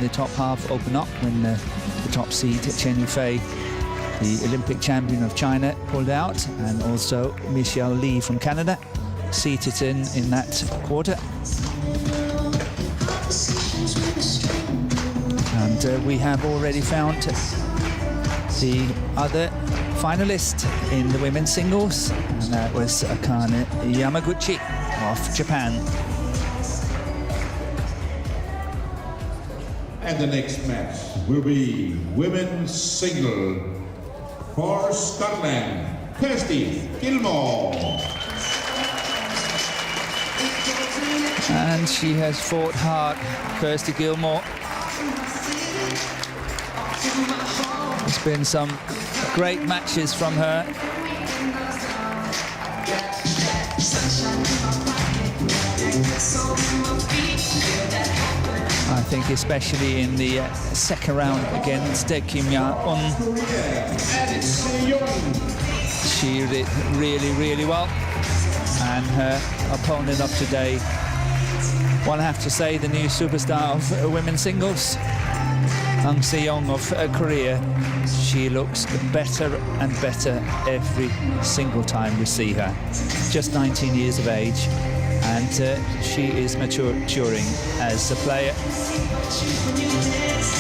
the top half open up when the top seed Chen Yufei, the Olympic champion of China, pulled out, and also Michelle Lee from Canada seated in that quarter. And we have already found the other finalist in the women's singles, and that was Akane Yamaguchi of Japan. And the next match will be women's single for Scotland, Kirsty Gilmour. And she has fought hard, Kirsty Gilmour. There's been some great matches from her. I think especially in the second round against Kim Ya-eun, she did really, really well. And her opponent of today, one have to say, the new superstar of women's singles, Seyoung of Korea. She looks better and better every single time we see her. Just 19 years of age, and she is maturing as a player.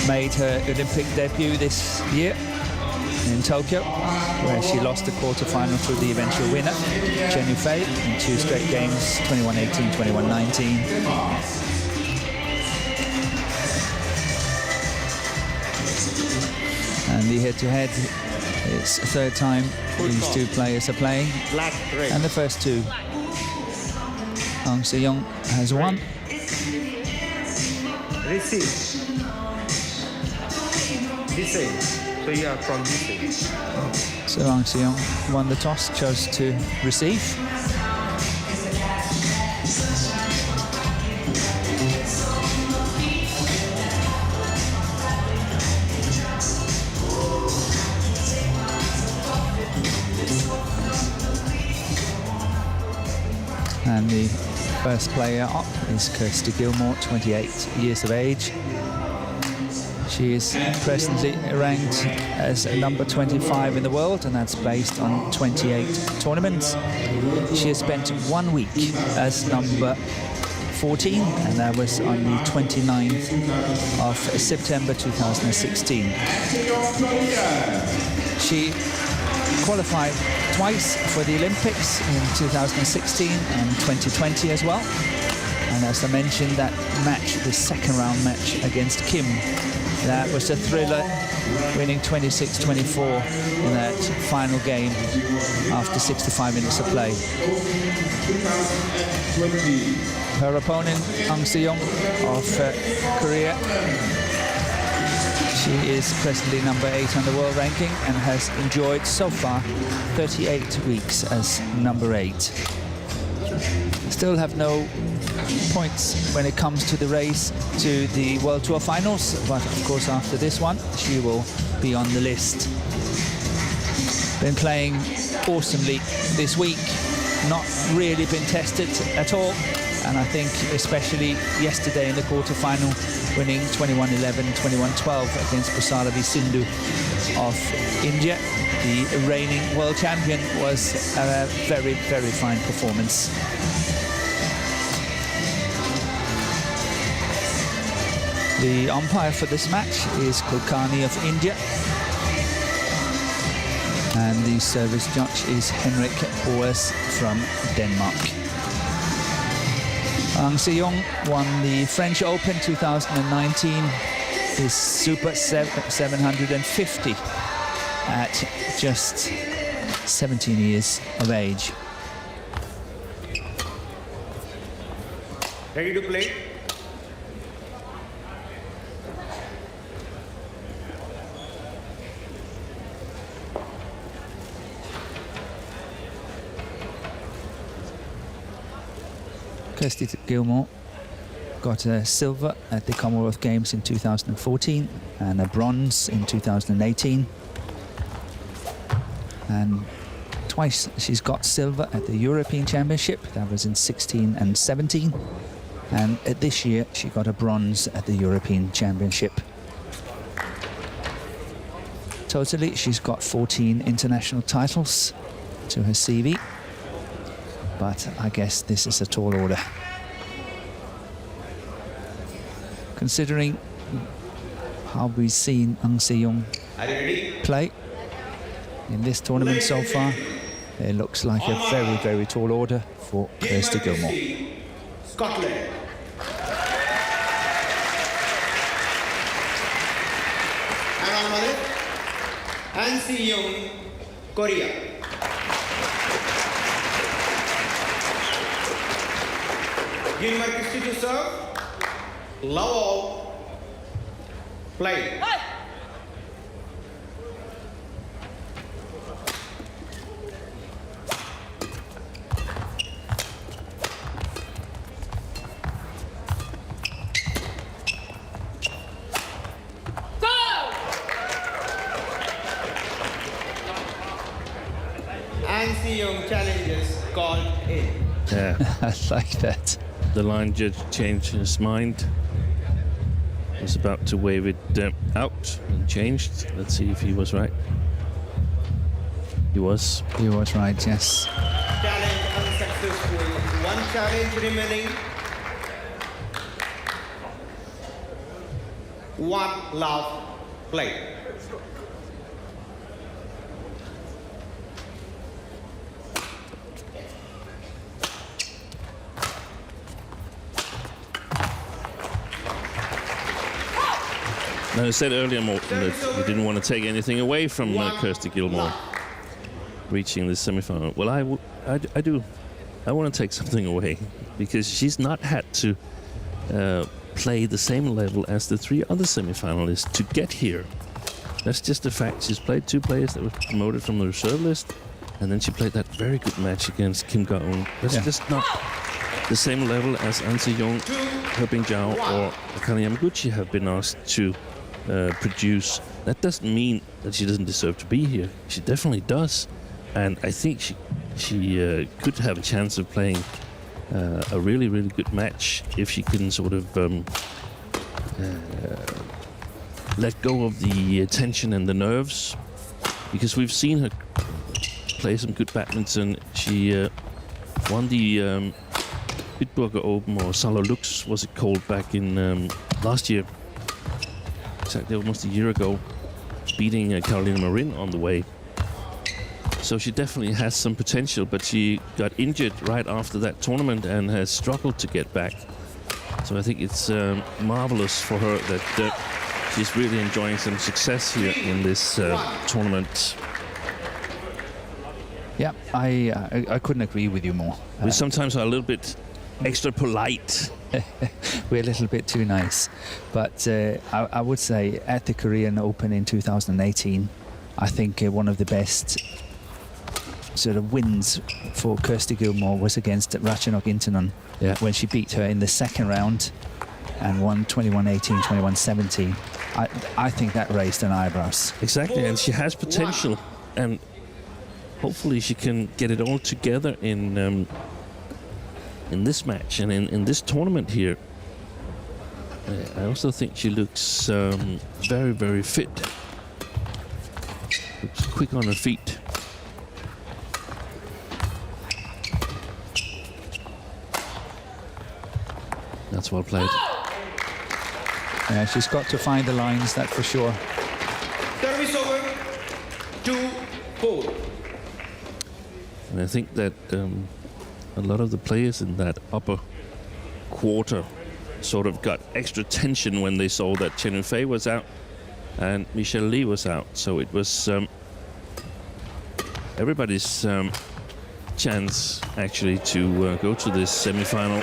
Made her Olympic debut this year in Tokyo, where she lost the quarterfinal to the eventual winner, Chen Yufei, in 2 straight games, 21-18, 21-19. And the head-to-head, it's the 3rd time these 2 players are playing, and the first 2. Seyoung has won. Receive. This side. So you are from this side. So Seyoung won the toss, chose to receive. And the first player up is Kirsty Gilmour, 28 years of age. She is presently ranked as number 25 in the world, and that's based on 28 tournaments. She has spent 1 week as number 14, and that was on the 29th of September 2016. She qualified twice for the Olympics in 2016 and 2020 as well. And as I mentioned, that match, the second round match against Kim, that was a thriller, winning 26-24 in that final game after 65 minutes of play. Her opponent, Seyoung of Korea, she is presently number 8 on the world ranking and has enjoyed so far 38 weeks as number 8. Still have no points when it comes to the race to the World Tour finals, but of course after this one she will be on the list. Been playing awesomely this week, not really been tested at all, and I think especially yesterday in the quarterfinal, winning 21-11, 21-12 against Pusaravi Sindhu of India, the reigning world champion, was a very, very fine performance. The umpire for this match is Kulkarni of India, and the service judge is Henrik Boers from Denmark. Seyoung won the French Open 2019, his Super 750 at just 17 years of age. Ready to play? Kirsty Gilmour got a silver at the Commonwealth Games in 2014 and a bronze in 2018. And twice she's got silver at the European Championship, that was in 16 and 17. And this year, she got a bronze at the European Championship. Totally, she's got 14 international titles to her CV. But I guess this is a tall order. Considering how we've seen Seyoung play in this tournament so far, it looks like a very, very tall order for Kirsty Gilmour. Scotland. And Seyoung, Korea. Gilmour Kirsty to serve. Love all. Play. And Seyoung challenges called in. Yeah, I like that. the line judge changed his mind. Was about to wave it out and changed. Let's see if he was right. He was. He was right, yes. Challenge unsuccessful. One challenge remaining. One love. Play. Now, I said earlier, Morten, that we didn't want to take anything away from Kirsty Gilmour reaching the semi-final. Well, I do. I want to take something away because she's not had to play the same level as the three other semi-finalists to get here. That's just a fact. She's played two players that were promoted from the reserve list, and then she played that very good match against Kim Ga-eun. That's just not the same level as An Se-young, He Bing-jiao, or Akane Yamaguchi have been asked to produce. That doesn't mean that she doesn't deserve to be here. She definitely does, and I think she could have a chance of playing a really, really good match if she can sort of let go of the tension and the nerves, because we've seen her play some good badminton. She won the Bitburger Open, or Salo Lux was it called, back in last year, exactly almost a year ago, beating Carolina Marin on the way. So she definitely has some potential, but she got injured right after that tournament and has struggled to get back. So I think it's marvelous for her that she's really enjoying some success here in this tournament. Yeah, I couldn't agree with you more. We sometimes are a little bit extra polite. We're a little bit too nice. But I would say at the Korean Open in 2018, I think one of the best sort of wins for Kirsty Gilmour was against Ratchanok Intanon, when she beat her in the second round and won 21-18, 21-17. I think that raised an eyebrows. Exactly, and she has potential, and hopefully she can get it all together in this match and in this tournament here. I also think she looks very, very fit. Looks quick on her feet. That's well played. Yeah, she's got to find the lines, that's for sure. Service over. 2-4. And I think that a lot of the players in that upper quarter sort of got extra tension when they saw that Chen Yunfei was out and Michelle Lee was out. So it was everybody's chance actually to go to this semi-final.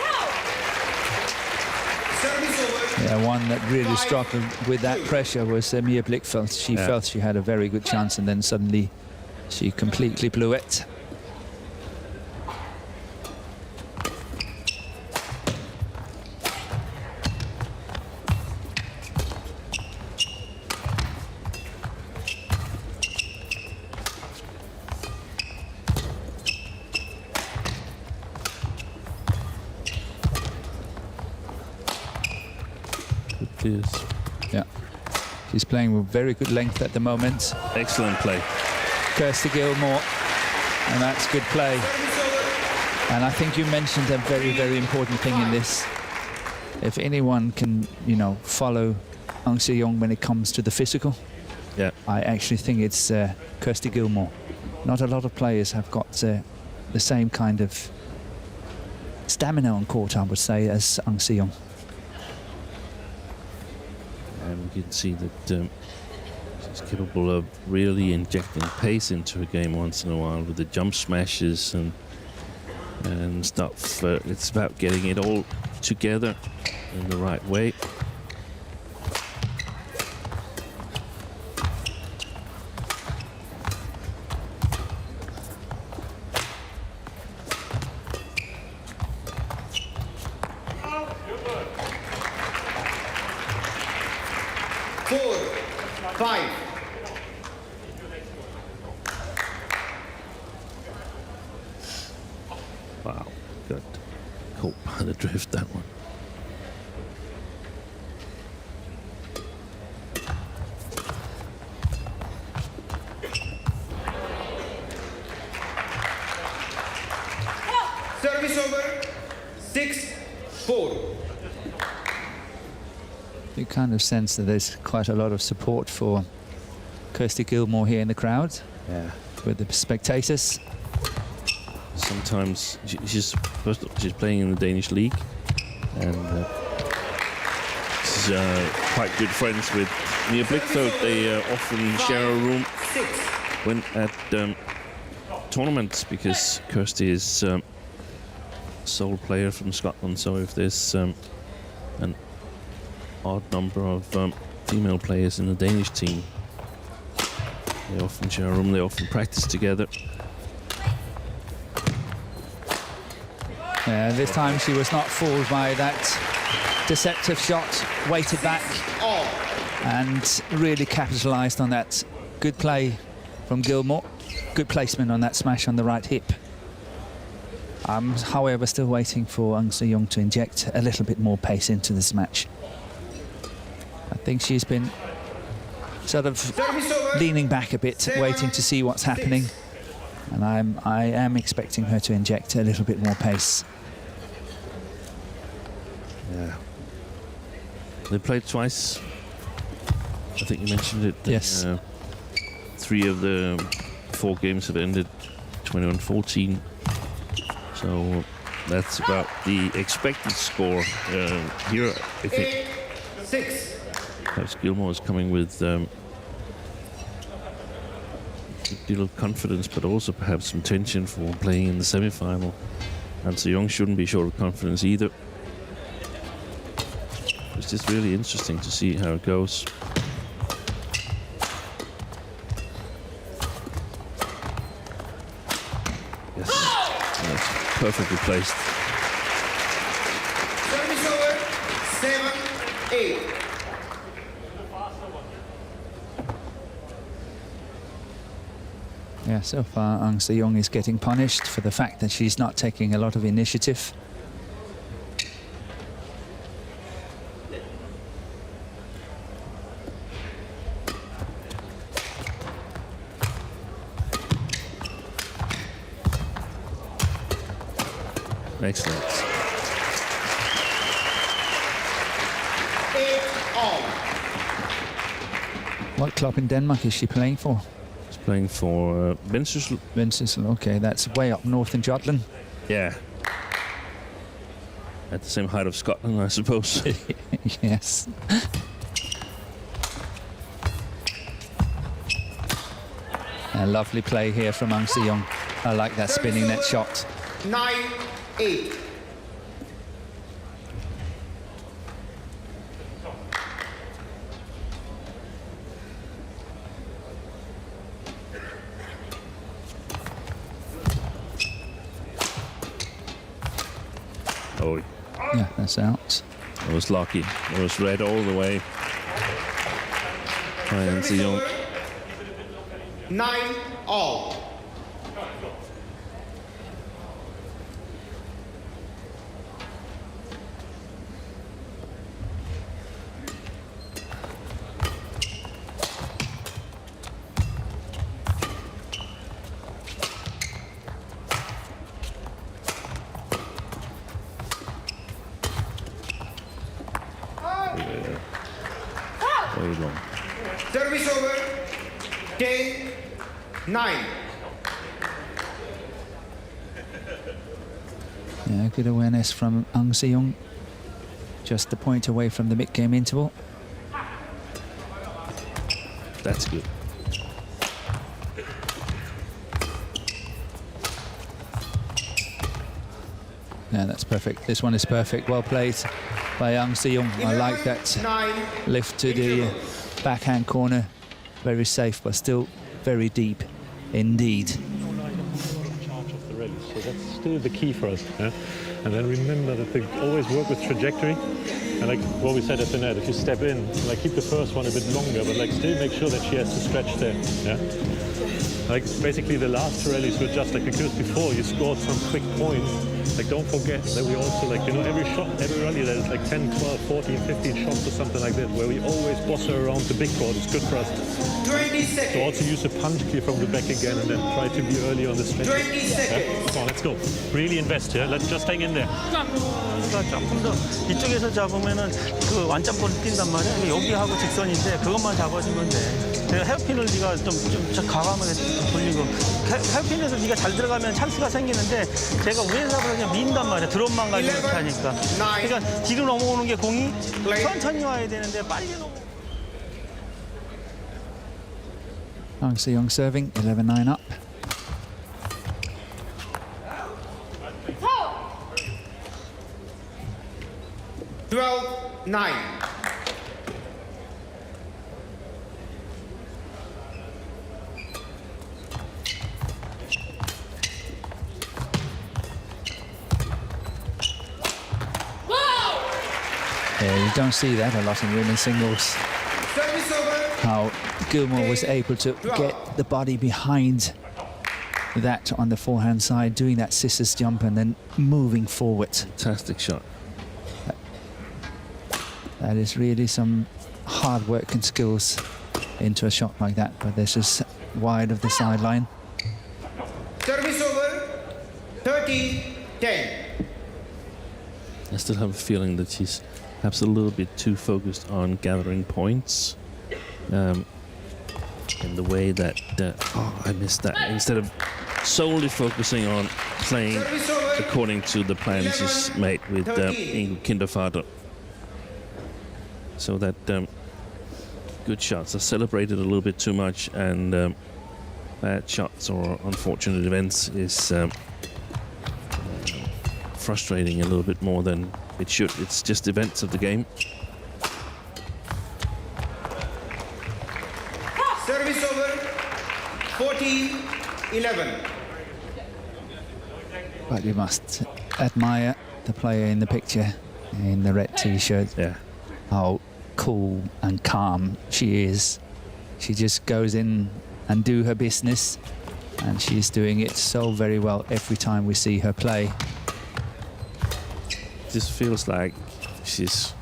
Yeah, one that really struggled with that pressure was Mia Blichfeld. She felt she had a very good chance, and then suddenly she completely blew it. she is. Yeah. She's playing with very good length at the moment. Excellent play. Kirsty Gilmour, and that's good play. And I think you mentioned a very, very important thing in this. If anyone can, you know, follow Seyoung when it comes to the physical, yeah, I actually think it's Kirsty Gilmour. Not a lot of players have got the same kind of stamina on court, I would say, as Seyoung. And you can see that she's capable of really injecting pace into a game once in a while with the jump smashes and stuff. It's about getting it all together in the right way. Wow, got caught by the drift, that one. Service over, 6-4. You kind of sense that there's quite a lot of support for Kirsty Gilmour here in the crowd. Yeah. With the spectators. Sometimes she's playing in the Danish league, and she's quite good friends with Mia Blichfeldt. They often share a room when at tournaments, because Kirsty is sole player from Scotland. So if there's an odd number of female players in the Danish team, they often share a room. They often practice together. This time she was not fooled by that deceptive shot, waited back and really capitalized on that. Good play from Gilmour, good placement on that smash on the right hip. I'm, however, still waiting for Seyoung to inject a little bit more pace into this match. I think she's been sort of leaning back a bit, waiting to see what's happening. And I am expecting her to inject a little bit more pace. Yeah. They played twice. I think you mentioned it. Yes. 3 of the 4 games have ended 21-14. So that's about the expected score here. I think 8-6. perhaps Gilmour is coming with a good deal of confidence, but also perhaps some tension for playing in the semi-final. And Seyoung shouldn't be short of confidence either. It's just really interesting to see how it goes. Yes, that's perfectly placed. Service over, 7-8. Yeah, so far Seyoung is getting punished for the fact that she's not taking a lot of initiative. Excellent. 8-all. What club in Denmark is she playing for? She's playing for Vendsyssel. Vendsyssel, okay, that's way up north in Jutland. Yeah. At the same height of Scotland, I suppose. Yes. A lovely play here from Seyoung. I like that spinning net shot. 9-8. Oh, Yeah, that's out. I was lucky. It was red all the way. And Seyoung. 9-all. Very long. Service over. 10-9. Yeah, good awareness from Seyoung. Just a point away from the mid-game interval. That's good. Yeah, that's perfect. This one is perfect. Well played by Seyoung. I like that lift to the backhand corner. Very safe, but still very deep indeed. So that's still the key for us. Yeah? And then remember that they always work with trajectory. And like what we said at the net, if you step in, like keep the first one a bit longer, but like still make sure that she has to stretch there. Yeah? Like basically the last two rallies were just like, because before you scored some quick points. Like don't forget that we also like, you know, every shot, every rally there's like 10, 12, 14, 15 shots or something like that, where we always boss her around the big court. It's good for us. 20 seconds. So also use a punch clear from the back again and then try to be early on the stretch. 20 seconds. Come on, let's go. Really invest here. Let's just hang in there. 조금 더 이쪽에서 잡으면은 그 완짬볼 뛴단 말이야. 여기하고 직선인데 그것만 잡아주면 돼. 내가 헤어핀을 네가 좀 과감하게 돌리고 헤어핀에서 네가 잘 들어가면 찬스가 생기는데 제가 위에서 그냥 민단 말이야. 드롭만 가지고 이렇게 하니까. 그러니까 뒤로 넘어오는 게 공이 천천히 와야 되는데 빨리 넘어. Seyoung serving 11-9 up. Nine. Yeah, you don't see that a lot in women's singles. Service over. How Gilmour was able to get the body behind that on the forehand side, doing that scissors jump and then moving forward. Fantastic shot. That is really some hard work and skills into a shot like that, but this is wide of the sideline. Service over. 30-10. I still have a feeling that she's perhaps a little bit too focused on gathering points. In the way that, oh, I missed that. Instead of solely focusing on playing according to the plans she's made with Kindervater. So that good shots are celebrated a little bit too much, and bad shots or unfortunate events is frustrating a little bit more than it should. It's just events of the game. Service over. 14-11. But you must admire the player in the picture in the red t-shirt. Yeah. How cool and calm she is. She just goes in and do her business, and she's doing it so very well every time we see her play. This feels like she's,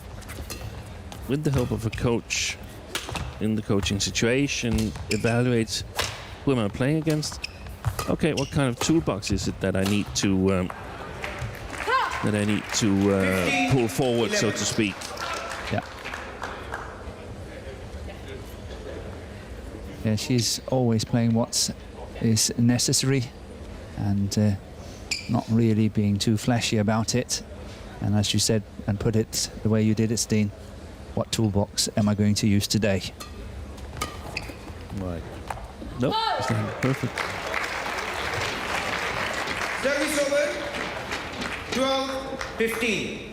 with the help of a coach in the coaching situation, evaluates who am I playing against. Okay, what kind of toolbox is it that I need to pull forward, so to speak. Yeah. Yeah, she's always playing what is necessary and not really being too flashy about it. And as you said and put it the way you did it, Steen, what toolbox am I going to use today? Right. Nope, it's not perfect. Service over. 12-15.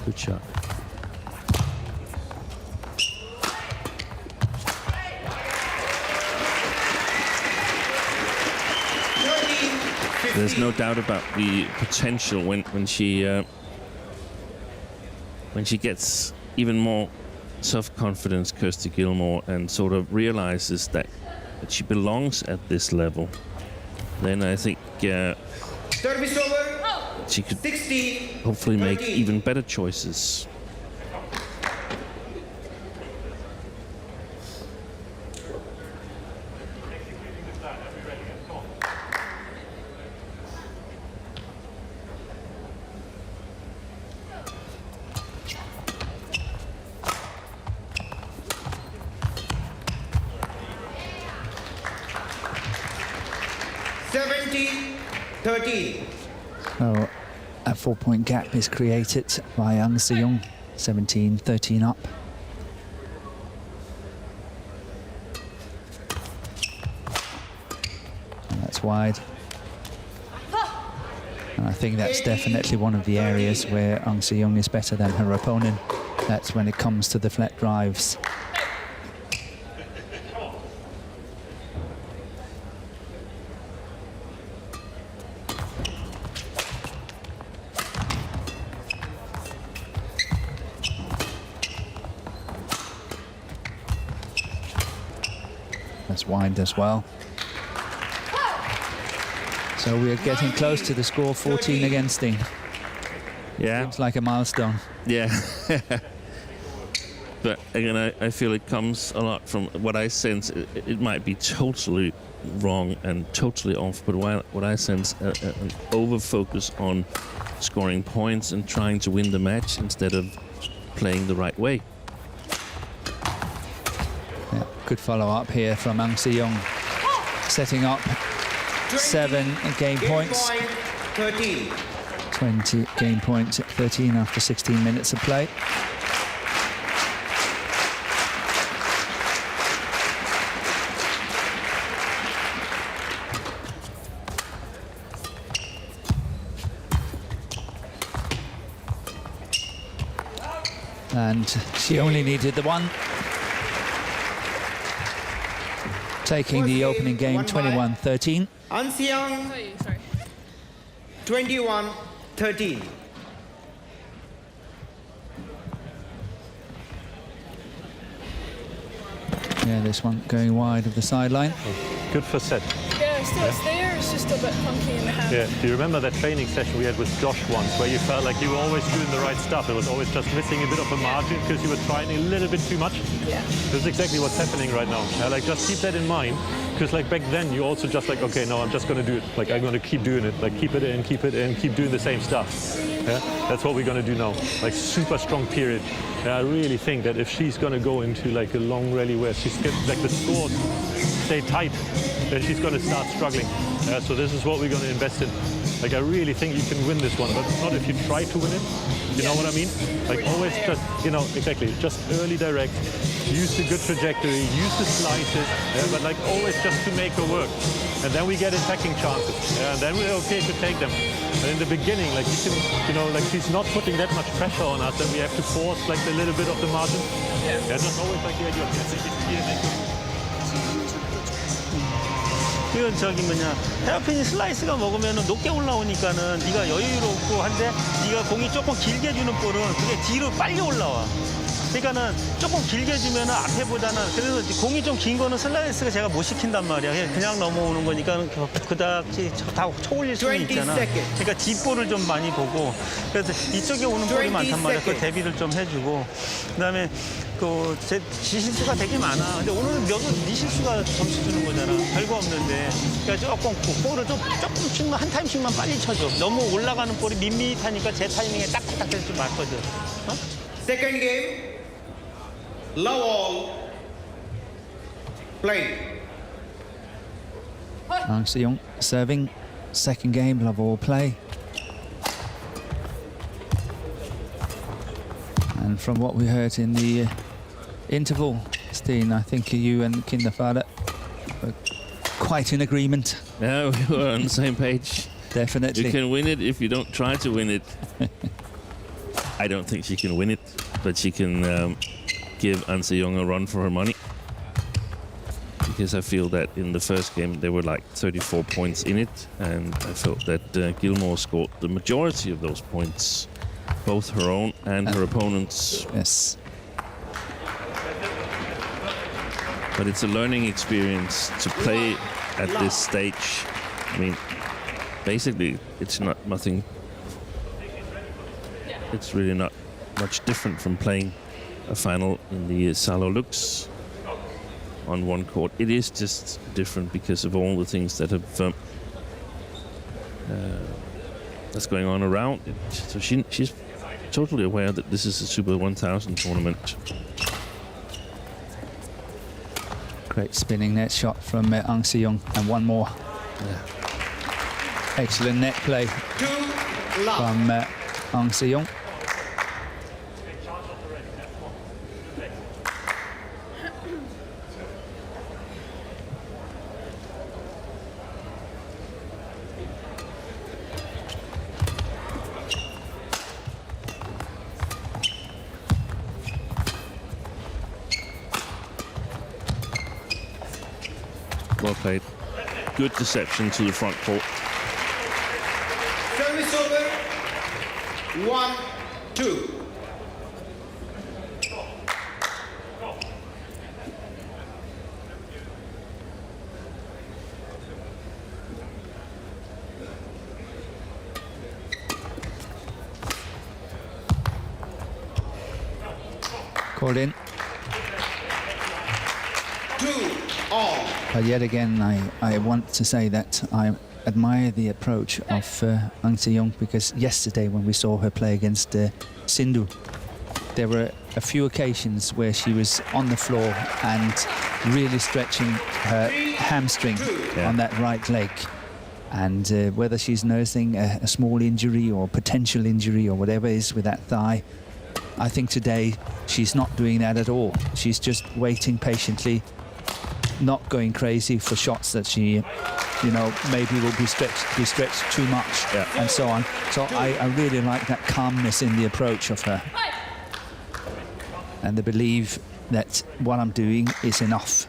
Good shot. There's no doubt about the potential when she gets even more self-confidence, Kirsty Gilmour, and sort of realizes that she belongs at this level. Then I think Service over. she could 60, hopefully make 30. even better choices. 17-13. So a 4-point gap is created by Seyoung, 17-13 up. And that's wide. And I think that's definitely one of the areas where Seyoung is better than her opponent. That's when it comes to the flat drives. That's wide as well. So we're getting close to the score, 14 against 10. Yeah. Seems like a milestone. Yeah. But again, I feel it comes a lot from what I sense. It might be totally wrong and totally off, but what I sense an over-focus on scoring points and trying to win the match instead of playing the right way. Yeah, good follow-up here from Seyoung, setting up 7 game points. 13. 20 game points at 13 after 16 minutes of play. And she only needed the one. Taking the opening game 21-13. Seyoung, 21-13. Yeah, this one going wide of the sideline. Good first set. Yeah, still it's there, it's just a bit funky in the hand. Yeah. Do you remember that training session we had with Josh once, where you felt like you were always doing the right stuff? It was always just missing a bit of a margin because you were trying a little bit too much. Yeah. This is exactly what's happening right now. Yeah, like just keep that in mind, because like back then you also just like, okay, no, I'm just going to do it. Like I'm going to keep doing it. Like keep it in, keep doing the same stuff. Yeah, that's what we're going to do now. Like super strong period. Yeah, I really think that if she's going to go into like a long rally where she's like the scores stay tight, then she's going to start struggling. Yeah, so this is what we're going to invest in. Like I really think you can win this one, but not if you try to win it. You know what I mean? Like always just, you know, exactly, just early direct, use the good trajectory, use the slices, yeah, but like always just to make her work. And then we get attacking chances, yeah, and then we're okay to take them. But in the beginning, like you can, you know, like she's not putting that much pressure on us that we have to force like a little bit of the margin. Yeah, just always like the idea of 이건 저기 뭐냐 헤어핀이 슬라이스가 먹으면 높게 올라오니까는 네가 여유롭고 한데 네가 공이 조금 길게 주는 볼은 그게 뒤로 빨리 올라와. 그러니까는 조금 길게 주면은 앞에보다는 그래서 공이 좀 긴 거는 슬라이스가 제가 못 시킨단 말이야. 그냥 넘어오는 거니까 그닥 다 초올릴 수는 있잖아. 그러니까 뒷볼을 좀 많이 보고 그래서 이쪽에 오는 볼이 많단 말이야. 그 대비를 좀 해주고 그다음에 그 지실수가 되게 많아. 근데 오늘은 네 실수가 점수 주는 거잖아. 별거 없는데. 그러니까 조금 볼을 조금씩만 한 타임씩만 빨리 쳐줘. 너무 올라가는 볼이 밋밋하니까 제 타이밍에 딱딱 될 줄 맞거든. 어? Second game, love all, play. Seyoung serving, second game, love all play. And from what we heard in the interval, Steen, I think you and Kinderfather were quite in agreement. Yeah, we were on the same page. Definitely. You can win it if you don't try to win it. I don't think she can win it, but she can give Seyoung a run for her money. Because I feel that in the first game there were like 34 points in it, and I felt that Gilmour scored the majority of those points, both her own and her opponents. Yes. But it's a learning experience to play at this stage. I mean, basically, it's nothing. It's really not much different from playing a final in the Salo Lux on one court. It is just different because of all the things that have that's going on around it. So she's totally aware that this is a Super 1000 tournament. Great spinning net shot from Seyoung, and one more. Yeah. Excellent net play 2 love. from Ang Seyoung. Well played. Good deception to the front court. Service over. 1-2. Called in. 2-all. But yet again, I want to say that I admire the approach of Ang Se-young, because yesterday when we saw her play against Sindhu, there were a few occasions where she was on the floor and really stretching her hamstring on that right leg. And whether she's nursing a small injury or potential injury or whatever is with that thigh, I think today she's not doing that at all. She's just waiting patiently, not going crazy for shots that she, you know, maybe will be stretched too much and so on. So I really like that calmness in the approach of her. And the belief that what I'm doing is enough.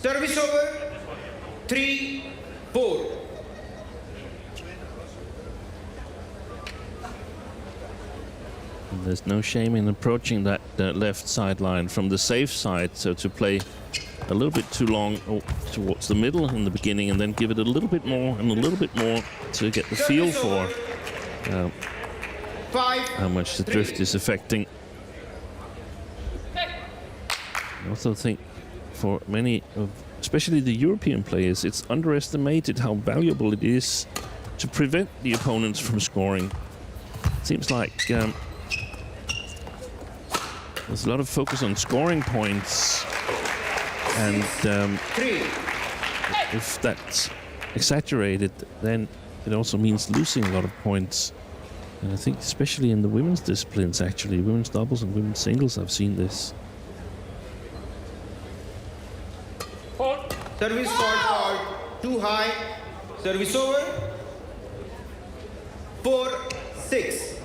Service over. 3-4. There's no shame in approaching that left sideline from the safe side, so to play a little bit too long towards the middle in the beginning and then give it a little bit more and a little bit more to get the feel for how much the drift is affecting. I also think for many of, especially the European players, it's underestimated how valuable it is to prevent the opponents from scoring. It seems like there's a lot of focus on scoring points, and if that's exaggerated, then it also means losing a lot of points. And I think especially in the women's disciplines, actually, women's doubles and women's singles, I've seen this. Service called too high. Service over. 4-6.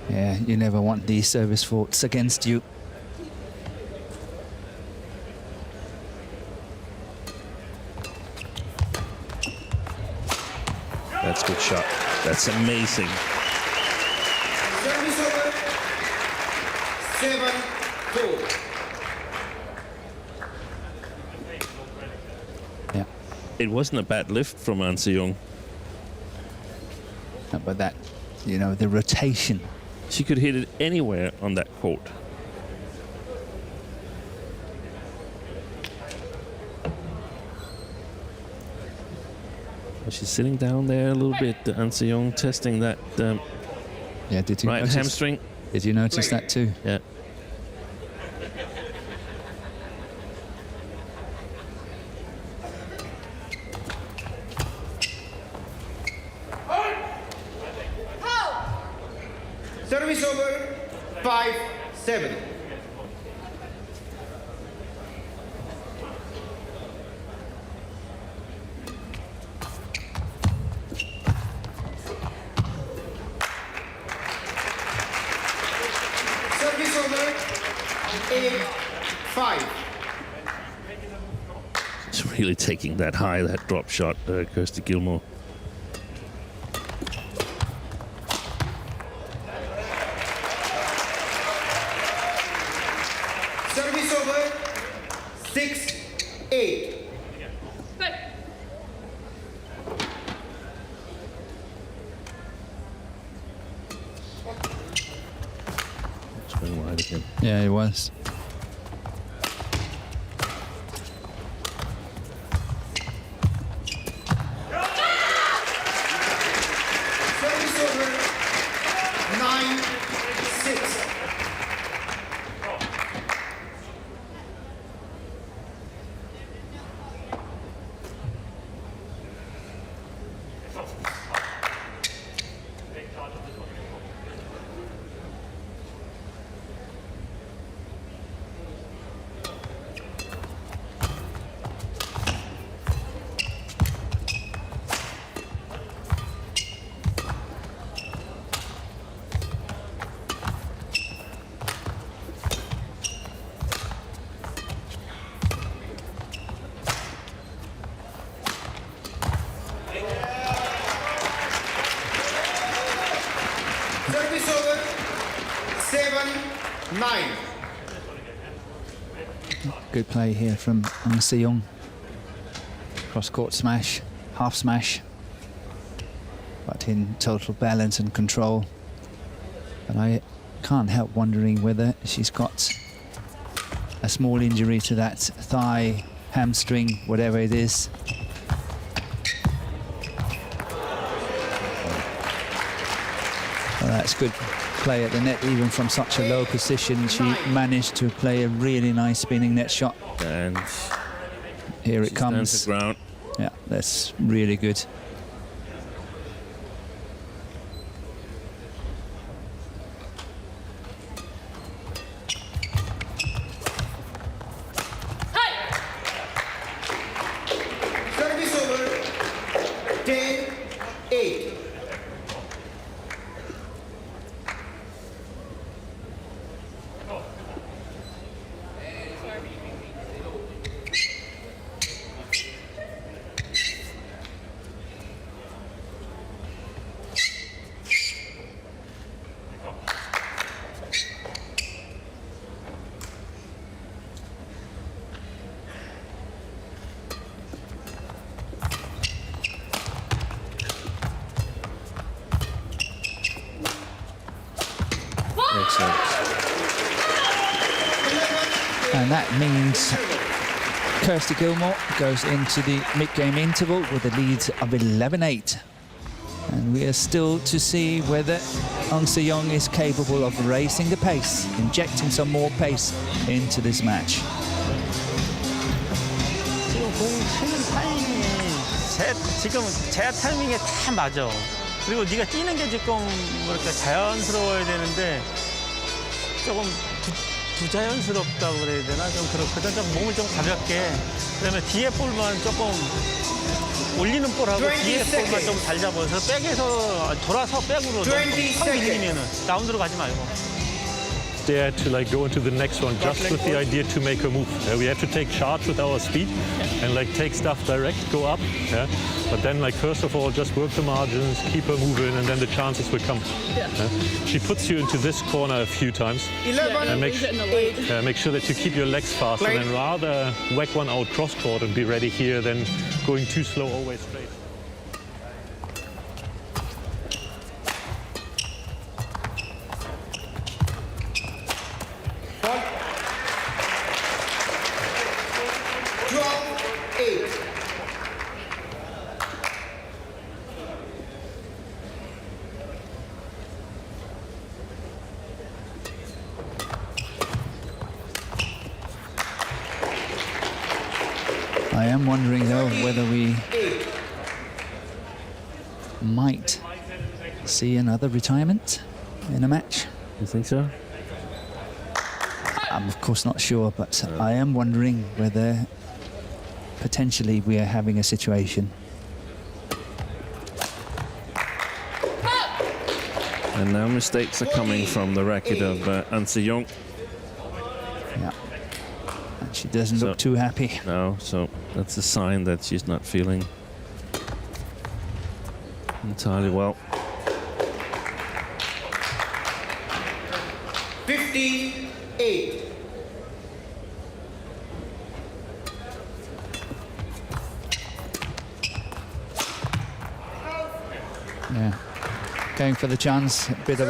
Yeah, you never want these service faults against you. That's a good shot. That's amazing. Service over. 7-4. Yeah, It wasn't a bad lift from Ang Se-young. but that, you know, the rotation. She could hit it anywhere on that court. She's sitting down there a little bit, Ang Se-young, testing that Yeah, did you right notice? hamstring. Did you notice that too? Yeah. Service over. 5-7. Service over. 8-5. It's really taking that high, that drop shot, Kirsty Gilmour. Service over. 6-8. It's going wide again. Yeah, it was. Good play here from Seyoung. Cross-court smash, half smash, but in total balance and control. But I can't help wondering whether she's got a small injury to that thigh, hamstring, whatever it is. Well, that's good play at the net, even from such a low position. She managed to play a really nice spinning net shot. And here it comes. To the ground. Yeah, that's really good. Service over. 10-8. Excellent. And that means Kirsty Gilmour goes into the mid-game interval with a lead of 11-8. And we are still to see whether Seyoung is capable of raising the pace, injecting some more pace into this match. 지금 공 치는 타이밍이 지금 제 타이밍에 다 맞아. 그리고 네가 뛰는 게 조금 뭐랄까 자연스러워야 되는데 조금 부자연스럽다고 그래야 되나? 좀 그렇거든. 좀 몸을 좀 가볍게. 그다음에 뒤에 볼만 조금 올리는 볼하고 뒤에 볼만 좀 잘 잡아서 백에서 돌아서 백으로 확 밀리면은 라운드로 가지 말고. Dare to like go into the next one just with the idea to make a move. We have to take charge with our speed and like take stuff direct, go up. Yeah? But then like first of all, just work the margins, keep her moving, and then the chances will come. Yeah. She puts you into this corner a few times. 11. And make sure that you keep your legs fast and then rather whack one out cross court and be ready here than going too slow always straight. I am wondering though whether we might see another retirement in a match. You think so? I'm of course not sure, but I am wondering whether potentially we are having a situation. And now mistakes are coming from the racket of Seyoung. Yeah. And she doesn't look too happy. No, so that's a sign that she's not feeling entirely well. 58. Yeah. Going for the chance, a bit of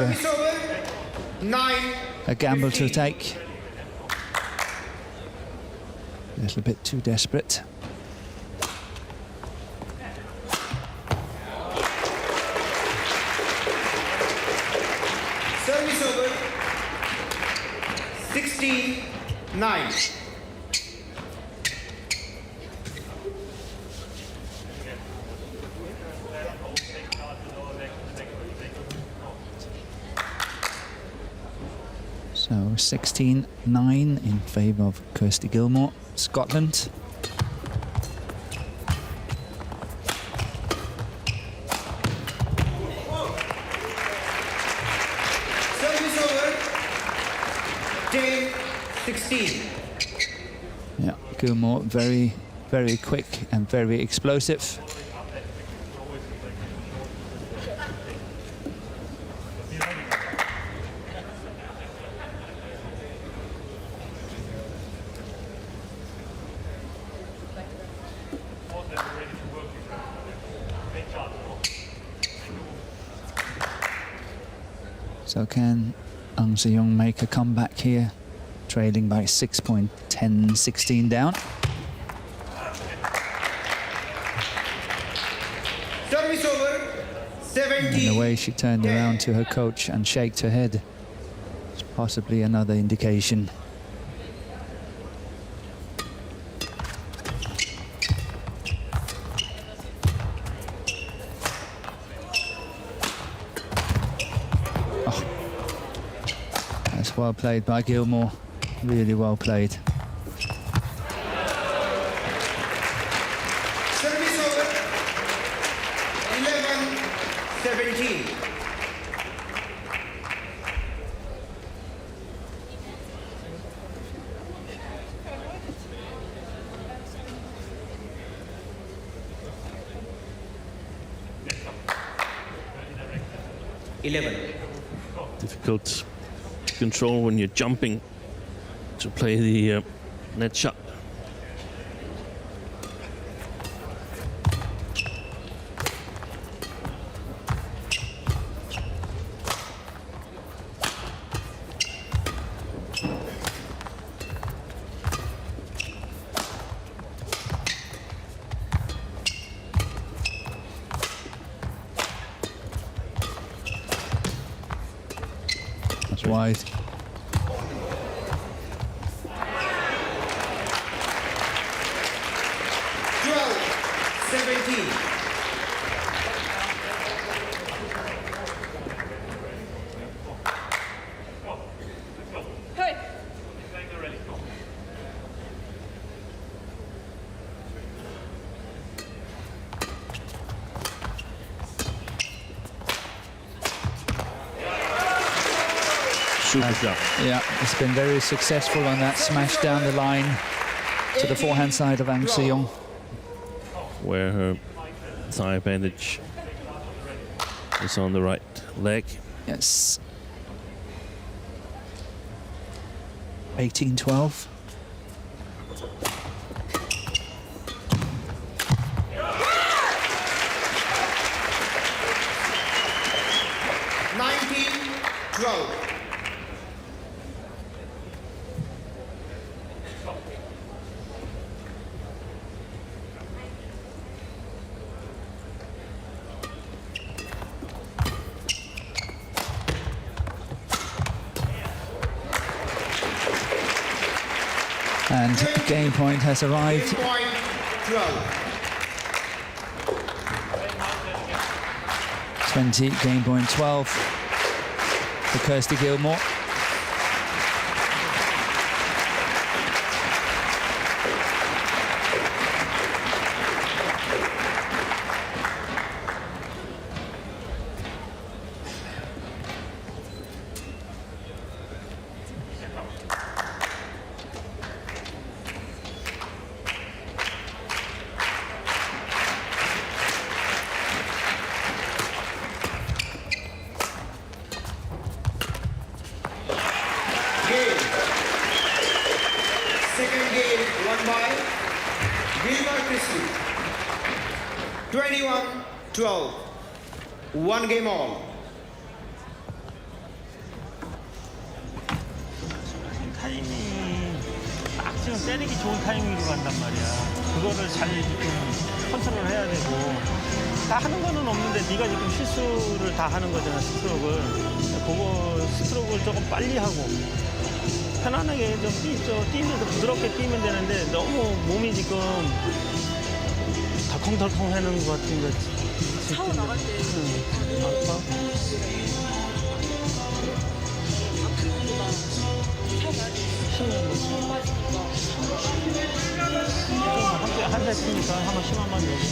a gamble to take. A little bit too desperate. Service over. 69. So 16-9 in favour of Kirsty Gilmour, Scotland. Service over. 10-16. Yeah, Gilmour very, very quick and very explosive. So can Seyoung make a comeback here, trailing by 6 point, 10-16 down. Service over, 17. And the way she turned around to her coach and shaked her head is possibly another indication. Oh. That's well played by Gilmour. Really well played. Service over, 11-17. Difficult to control when you're jumping to play the net shot. That's wide. Hey. Super shot. Yeah, it's been very successful on that smash down the line to the forehand side of Seyoung. Where her thigh bandage is on the right leg. Yes. 18-12. And game point has arrived. 20, game point 12 for Kirsty Gilmour. Second game won by Kirsty. 21-12. One game all. 타이밍 딱 지금 때리기 좋은 타이밍으로 간단 말이야. 그거를 잘 지금 컨트롤해야 되고 다 하는 거는 없는데 네가 지금 실수를 다 하는 거잖아. 스트로크를. 그거 스트로크를 조금 빨리 하고 편안하게 좀 뛰면서 부드럽게 뛰면 되는데 너무 몸이 지금 덜컹덜컹 하는 것 같은 거지. 샤워 나갈 때 아파? 아프구나. 샤워 나갈 때 힘이 빠지니까. 한 세트니까 한번 심한만 내고.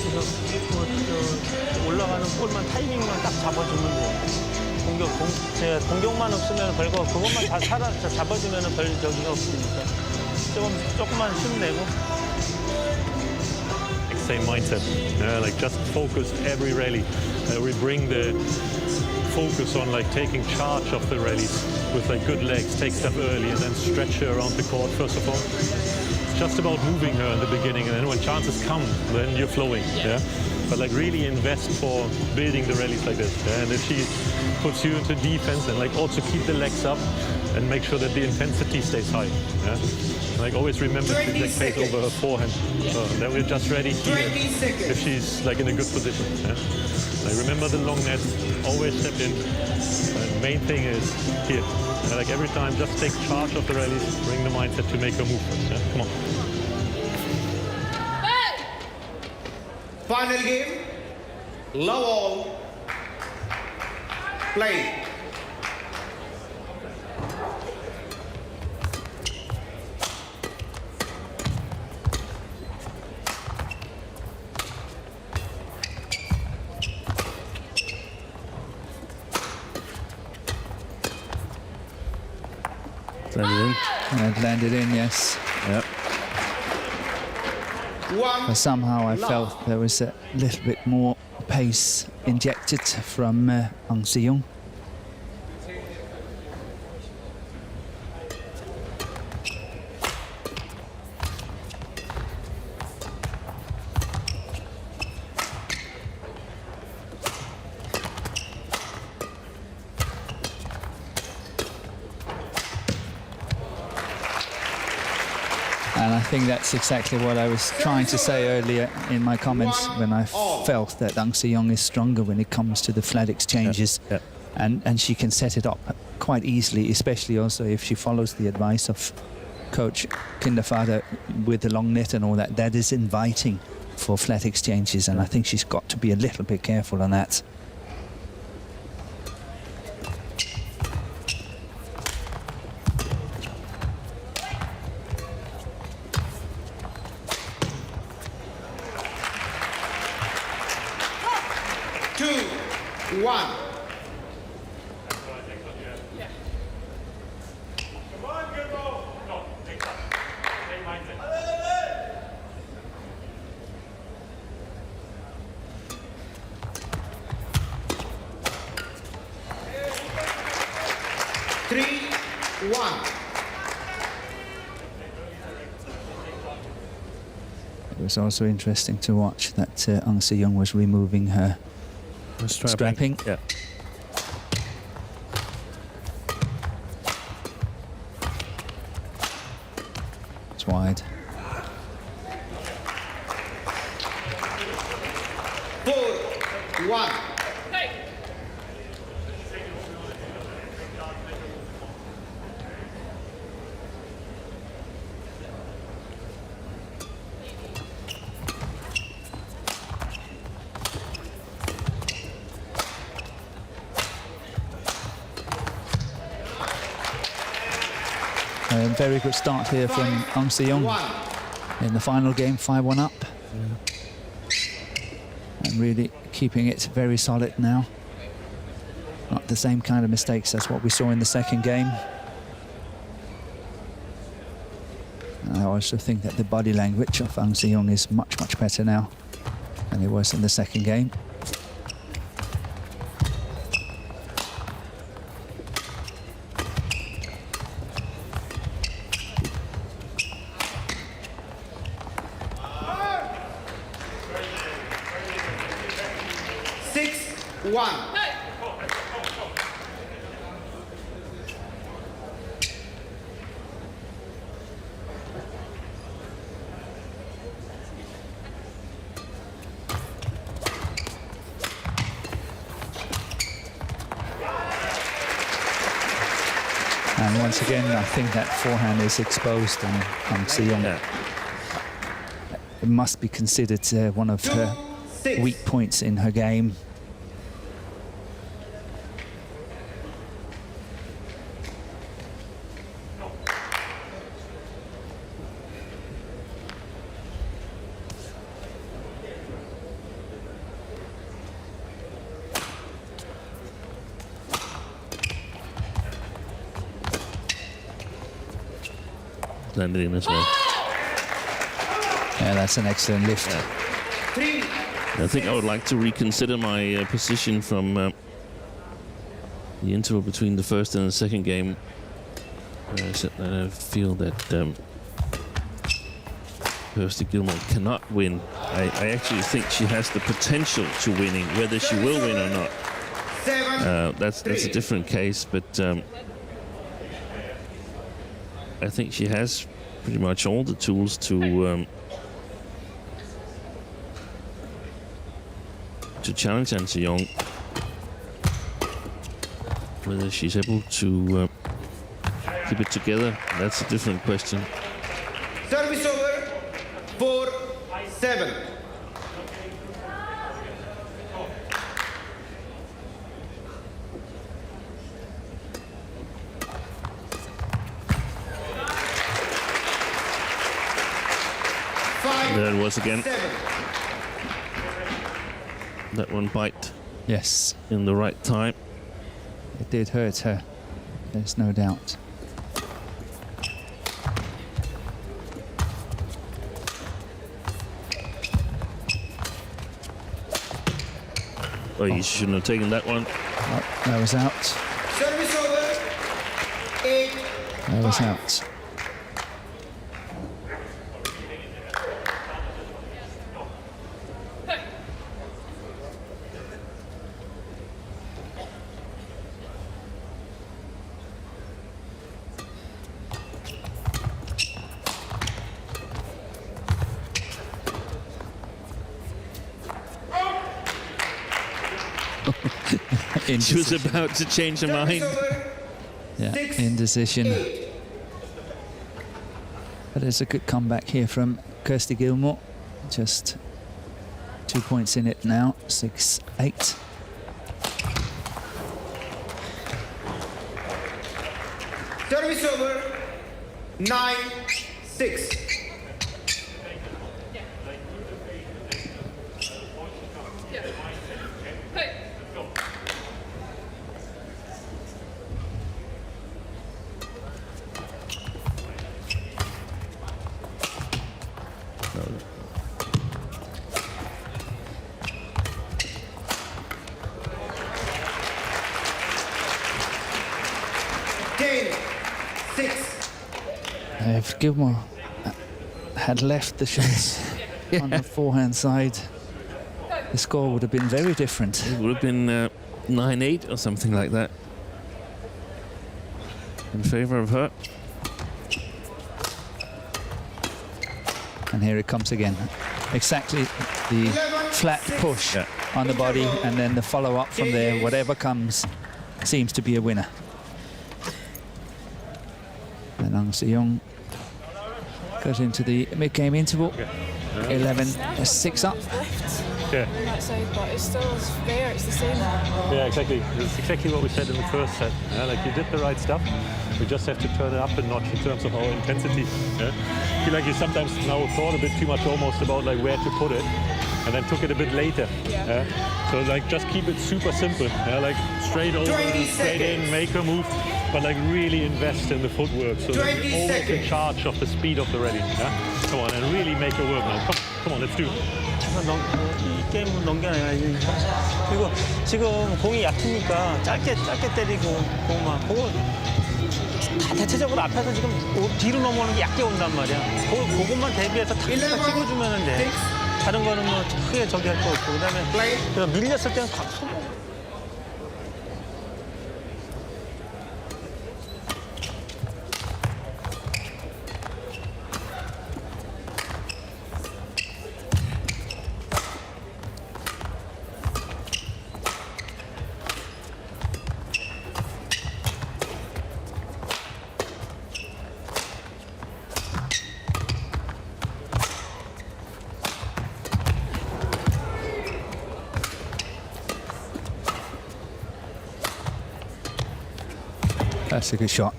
그래서 올라가는 볼만 타이밍만 딱 잡아주면 돼요. 공격만 없으면 별거 그것만 다 잡아주면 별 저기가 없으니까 조금만 힘 내고. Same mindset, like just focus every rally. We bring the focus on like taking charge of the rallies with like good legs, take stuff early and then stretch her around the court first of all. It's just about moving her in the beginning and then when chances come, then you're flowing. Yeah. but like really invest for building the rallies like this. Yeah? And if she puts you into defense, and like also keep the legs up and make sure that the intensity stays high. Yeah? Like always remember to like face over her forehand. So then we're just ready here if she's like in a good position. Yeah? Like remember the long net, always step in. The main thing is here. Like every time, just take charge of the rallies, bring the mindset to make her move first. Yeah? Come on. Final game, love all, play. Landed in. And it landed in, yes. Yep. But somehow I felt there was a little bit more pace injected from Seyoung. And I think that's exactly what I was trying to say earlier in my comments when I felt that Seyoung is stronger when it comes to the flat exchanges. Yeah. And she can set it up quite easily, especially also if she follows the advice of Coach Kindervater with the long net and all that. That is inviting for flat exchanges, and I think she's got to be a little bit careful on that. It was also interesting to watch that Seyoung was removing her strapping. Yeah. It's wide. 4-1. A very good start here from Seyoung in the final game, 5-1 up. And really keeping it very solid now. Not the same kind of mistakes as what we saw in the second game. And I also think that the body language of Seyoung is much, much better now than it was in the second game. And once again, I think that forehand is exposed on Seyoung. Yeah. It must be considered one of her weak points in her game. Landed in as well. Yeah, that's an excellent lift. Yeah. I think I would like to reconsider my position from the interval between the first and the second game. I feel that Kirsty Gilmour cannot win. I actually think she has the potential to winning. Whether she will win or not, that's a different case. But I think she has pretty much all the tools to challenge Seyoung. Whether she's able to keep it together, that's a different question. Service over, 4-7. There it was again. That one bite. Yes, in the right time. it did hurt her. There's no doubt. Oh, you shouldn't have taken that one. Oh, that was out. Service over, 8. That was out. She was about to change her mind. Yeah, indecision. But it's a good comeback here from Kirsty Gilmour. Just 2 points in it now, 6-8. Service over, 9-6. If Gilmour had left the shots on the forehand side, the score would have been very different. It would have been 9-8 or something like that in favor of her. And here it comes again. Exactly the flat push on the body, and then the follow-up from there. Whatever comes seems to be a winner. And Seyoung goes into the mid-game interval. 11-6 up. Yeah. On that side, but it's still there. It's the same. Yeah, exactly. It's exactly what we said in the first set. Yeah, like you did the right stuff. We just have to turn it up a notch in terms of our intensity. Yeah? I feel like you sometimes now thought a bit too much almost about like where to put it, and then took it a bit later. Yeah. So like just keep it super simple. Yeah? Like straight over, straight in, make a move, but like really invest in the footwork so that you're always in charge of the speed of the rally. Yeah? Come on, and really make it work now. Come on, let's do it. 이 게임을 넘겨내야 그리고 지금 공이 얕으니까 짧게 때리고 공만 그거 다 대체적으로 앞에서 지금 뒤로 넘어오는 게 얕게 온단 말이야. 그것만 대비해서 탁 찍어주면 돼. 다른 거는 뭐 크게 저기 할 거 없고 그다음에 밀렸을 때는 That's a good shot.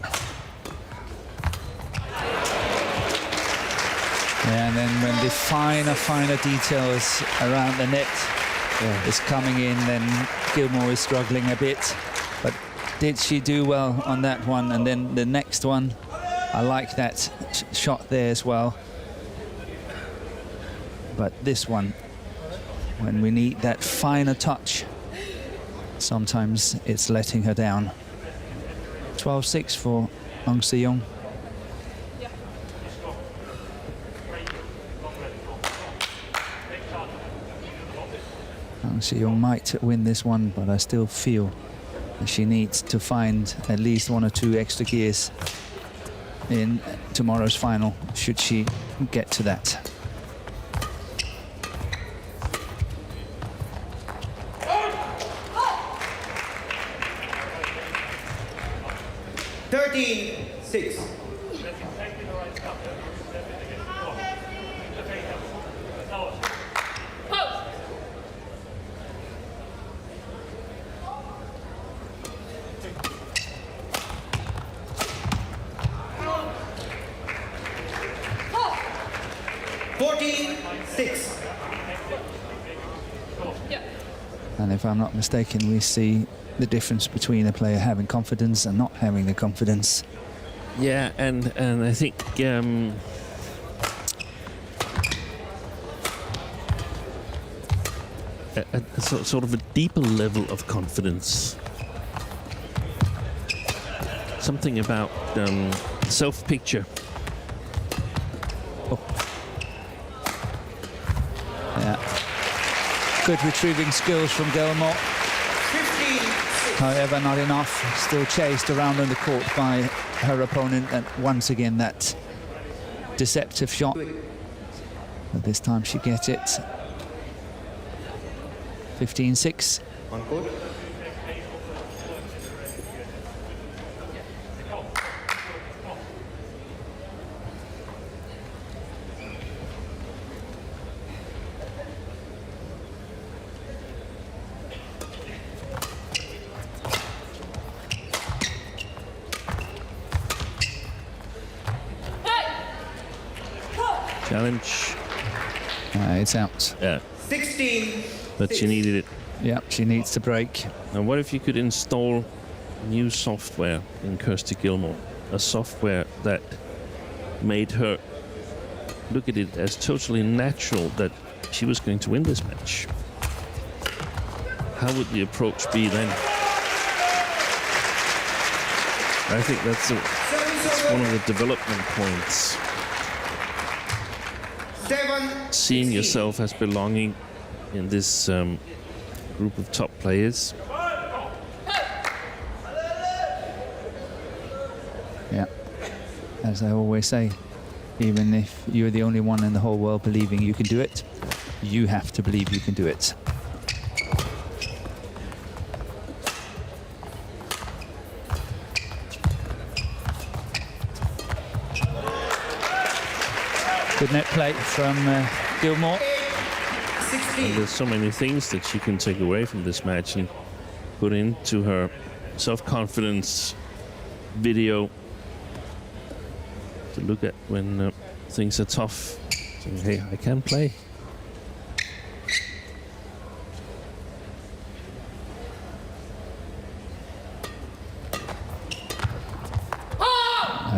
Yeah, and then when the finer details around the net is coming in, then Gilmour is struggling a bit. But did she do well on that one? And then the next one, I like that shot there as well. But this one, when we need that finer touch, sometimes it's letting her down. 12-6 for Seyoung. Seyoung might win this one, but I still feel that she needs to find at least 1 or 2 extra gears in tomorrow's final, should she get to that. Six. And if I'm not mistaken, we see the difference between a player having confidence and not having the confidence. Yeah, and I think a sort of a deeper level of confidence. Something about self-picture. Oh. Yeah. Good retrieving skills from Gilmour. However, not enough. Still chased around on the court by her opponent, and once again that deceptive shot. But this time she gets it. 15-6. On court. Challenge. It's out. Yeah. 16. But she needed it. Yep, she needs to break. And what if you could install new software in Kirsty Gilmour? A software that made her look at it as totally natural that she was going to win this match. How would the approach be then? I think that's one of the development points. Seeing yourself as belonging in this group of top players. Yeah, as I always say, even if you're the only one in the whole world believing you can do it, you have to believe you can do it. Good net play from Gilmour. And there's so many things that she can take away from this match and put into her self-confidence video to look at when things are tough. So, hey, I can play.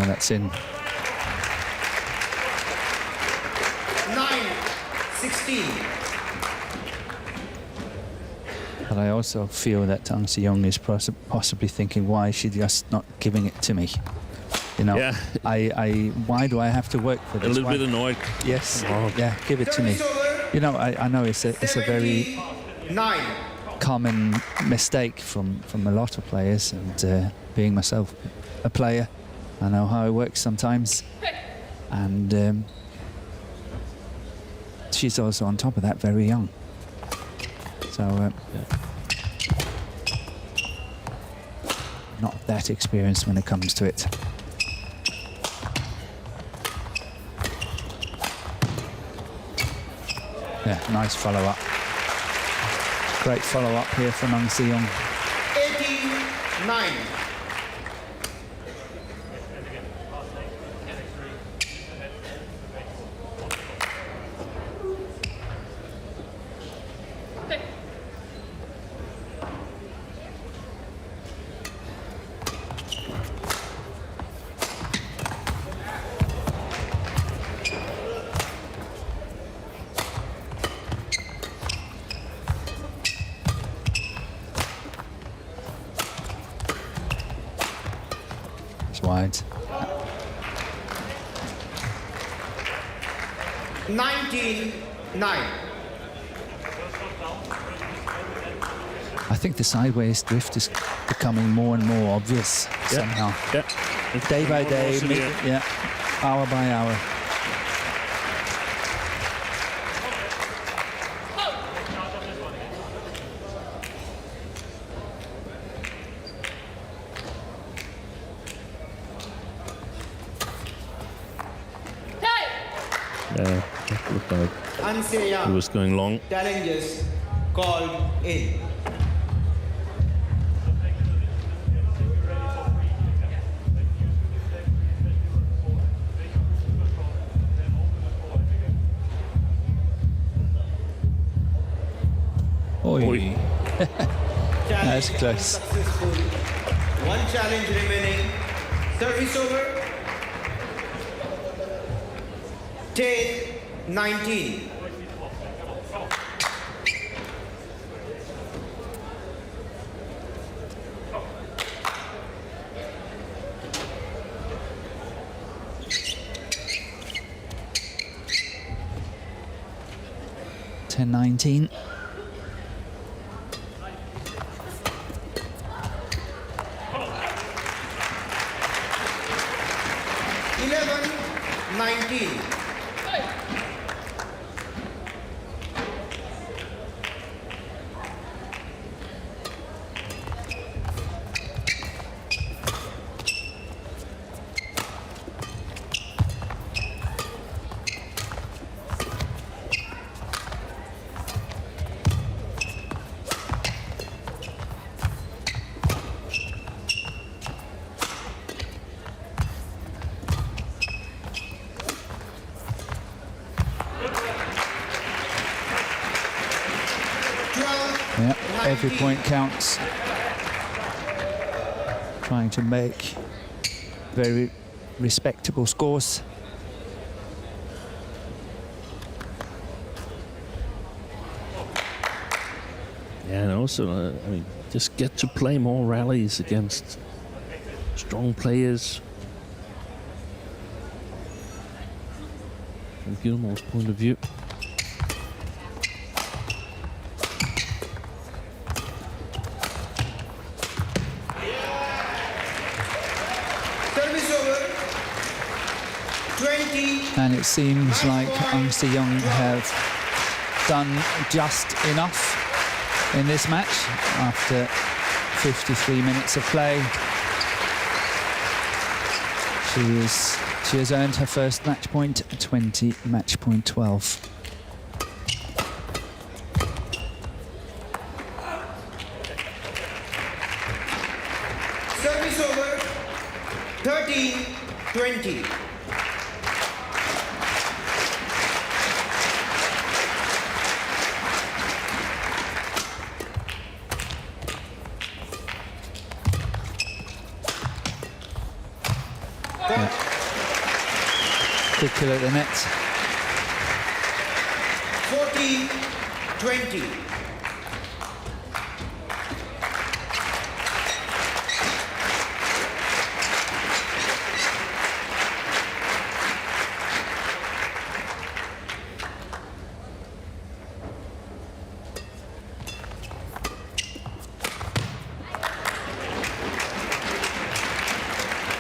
That's in. 9-16. But I also feel that Seyoung is possibly thinking, why is she just not giving it to me? You know, yeah. Why do I have to work for this? A little bit annoyed. Yes, yeah, give it to me. You know, I know it's a very common mistake from a lot of players, and being myself a player, I know how it works sometimes. And she's also on top of that very young. So not that experienced when it comes to it. Yeah, nice follow-up. Great follow-up here from Seyoung. 89. Wide. 19-9. think the sideways drift is becoming more and more obvious somehow. Yeah. Day by day, hour by hour. Yeah, it looked like And he Seyoung was going long. challenges called in. Oi. That's Challenge close. successful. One challenge remaining. Service over. 10-19. $10-19. Yeah, every point counts. Trying to make very respectable scores. Yeah, and also, I mean, just get to play more rallies against strong players. From Gilmour's point of view. Service over. 20. And it seems like Seyoung have done just enough in this match after 53 minutes of play. She has earned her first match point, 20, match point 12. Service over. 13-20. Good kill at the net. 14-20.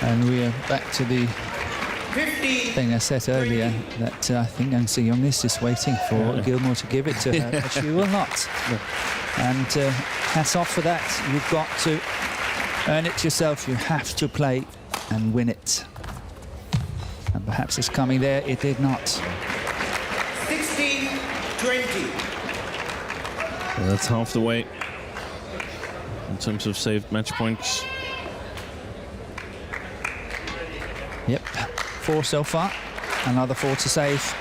And we are back to the 15. thing I said earlier, that I think Seyoung is just waiting for Gilmour to give it to her, but she will not. And hats off for that. You've got to earn it yourself. You have to play and win it. And perhaps it's coming there. It did not. 16-20. Well, that's half the way in terms of saved match points. Yep, 4 so far. Another 4 to save.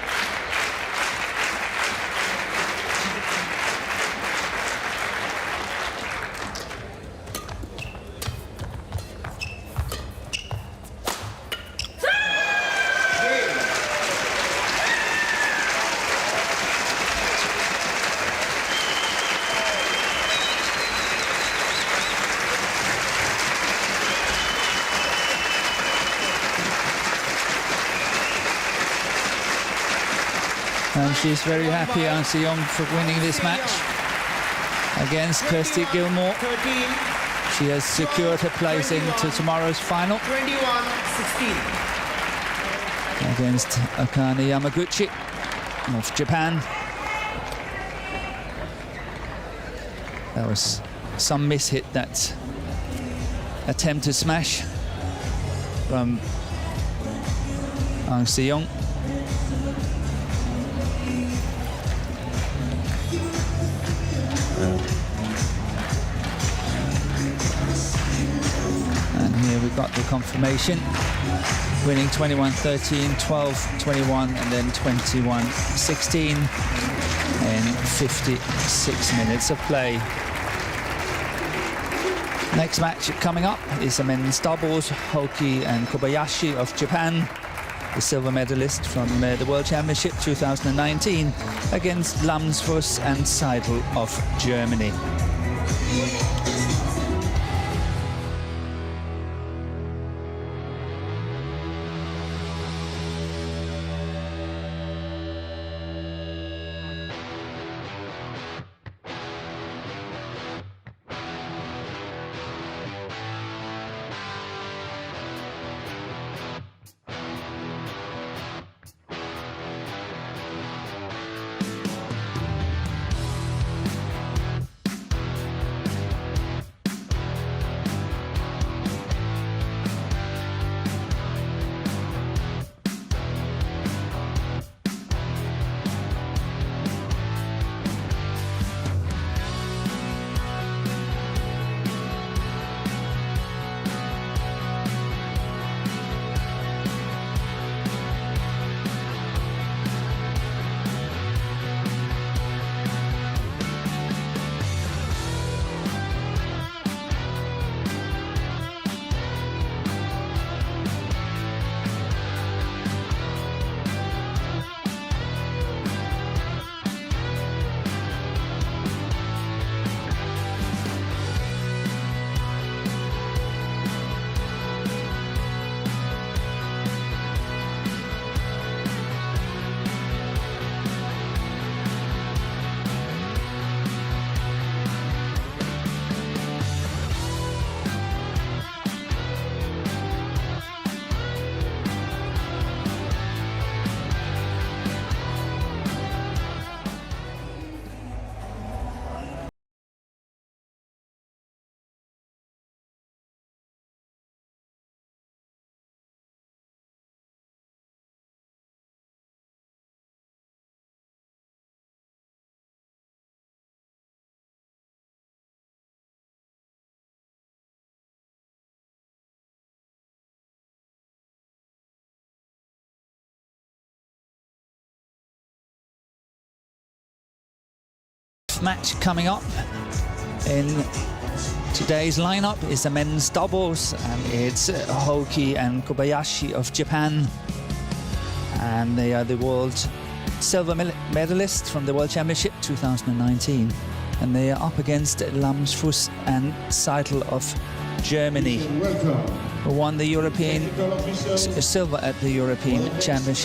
And she's very happy, Seyoung, for winning this match. against Kirsty Gilmour. 13, She has secured her place into tomorrow's final 21-16. against Akane Yamaguchi of Japan. That was some mishit, that attempt to smash from Seyoung. And here we got the confirmation, winning 21-13, 12-21, and then 21-16 in 56 minutes of play. Next match coming up is the men's doubles, Hoki and Kobayashi of Japan, the silver medalist from the World Championship 2019, against Lamsfuss and Seidel of Germany. Match coming up in today's lineup is the men's doubles, and it's Hoki and Kobayashi of Japan, and they are the world silver medalists from the World Championship 2019, and they are up against Lamsfuss and Seidel of Germany, who won the European silver at the European Championship